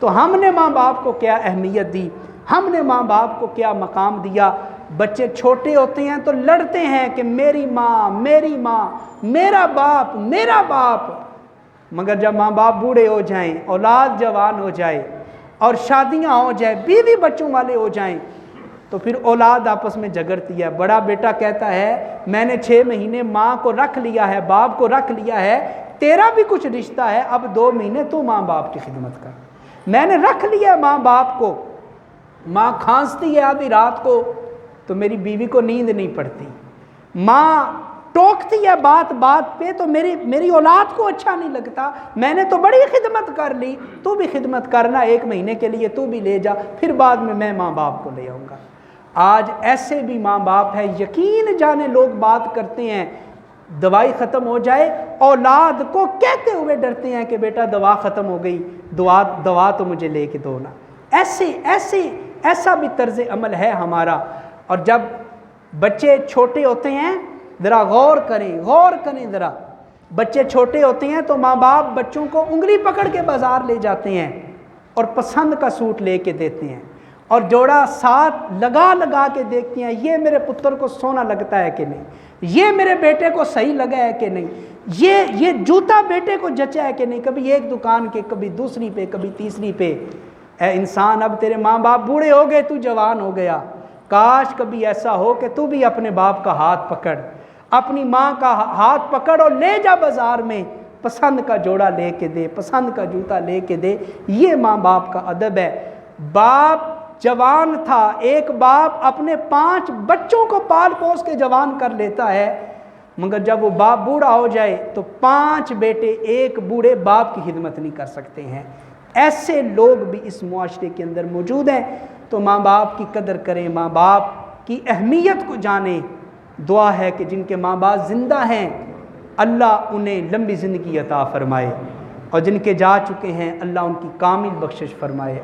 تو ہم نے ماں باپ کو کیا اہمیت دی، ہم نے ماں باپ کو کیا مقام دیا۔ بچے چھوٹے ہوتے ہیں تو لڑتے ہیں کہ میری ماں، میری ماں، میرا باپ، میرا باپ، مگر جب ماں باپ بوڑھے ہو جائیں، اولاد جوان ہو جائے اور شادیاں ہو جائیں، بیوی بچوں والے ہو جائیں، تو پھر اولاد آپس میں جھگڑتی ہے۔ بڑا بیٹا کہتا ہے میں نے 6 مہینے ماں کو رکھ لیا ہے، باپ کو رکھ لیا ہے، تیرا بھی کچھ رشتہ ہے، اب 2 مہینے تو ماں باپ کی خدمت کر۔ میں نے رکھ لیا ماں باپ کو، ماں کھانستی ہے آدھی رات کو تو میری بیوی کو نیند نہیں پڑتی، ماں ٹوکتی ہے بات بات پہ تو میری اولاد کو اچھا نہیں لگتا، میں نے تو بڑی خدمت کر لی، تو بھی خدمت کرنا 1 مہینے کے لیے، تو بھی لے جا، پھر بعد میں ماں باپ کو لے آؤں گا۔ آج ایسے بھی ماں باپ ہے، یقین جانے لوگ بات کرتے ہیں دوائی ختم ہو جائے، اولاد کو کہتے ہوئے ڈرتے ہیں کہ بیٹا دوا ختم ہو گئی، دوا تو مجھے لے کے دو نا۔ ایسا بھی طرز عمل ہے ہمارا۔ اور جب بچے چھوٹے ہوتے ہیں، ذرا غور کریں ذرا، بچے چھوٹے ہوتے ہیں تو ماں باپ بچوں کو انگلی پکڑ کے بازار لے جاتے ہیں اور پسند کا سوٹ لے کے دیتے ہیں، اور جوڑا ساتھ لگا کے دیکھتے ہیں یہ میرے پتر کو سونا لگتا ہے کہ نہیں، یہ میرے بیٹے کو صحیح لگا ہے کہ نہیں، یہ جوتا بیٹے کو جچا ہے کہ نہیں، کبھی ایک دکان کے، کبھی دوسری پہ، کبھی تیسری پہ۔ اے انسان، اب تیرے ماں باپ بوڑھے ہو گئے، تو جوان ہو گیا، کاش کبھی ایسا ہو کہ تو بھی اپنے باپ کا ہاتھ پکڑ، اپنی ماں کا ہاتھ پکڑ اور لے جا بازار میں، پسند کا جوڑا لے کے دے، پسند کا جوتا لے کے دے۔ یہ ماں باپ کا ادب ہے۔ باپ جوان تھا، ایک باپ اپنے 5 بچوں کو پال پوس کے جوان کر لیتا ہے، مگر جب وہ باپ بوڑھا ہو جائے تو 5 بیٹے ایک بوڑھے باپ کی خدمت نہیں کر سکتے ہیں۔ ایسے لوگ بھی اس معاشرے کے اندر موجود ہیں۔ تو ماں باپ کی قدر کریں، ماں باپ کی اہمیت کو جانیں۔ دعا ہے کہ جن کے ماں باپ زندہ ہیں اللہ انہیں لمبی زندگی عطا فرمائے، اور جن کے جا چکے ہیں اللہ ان کی کامل بخشش فرمائے۔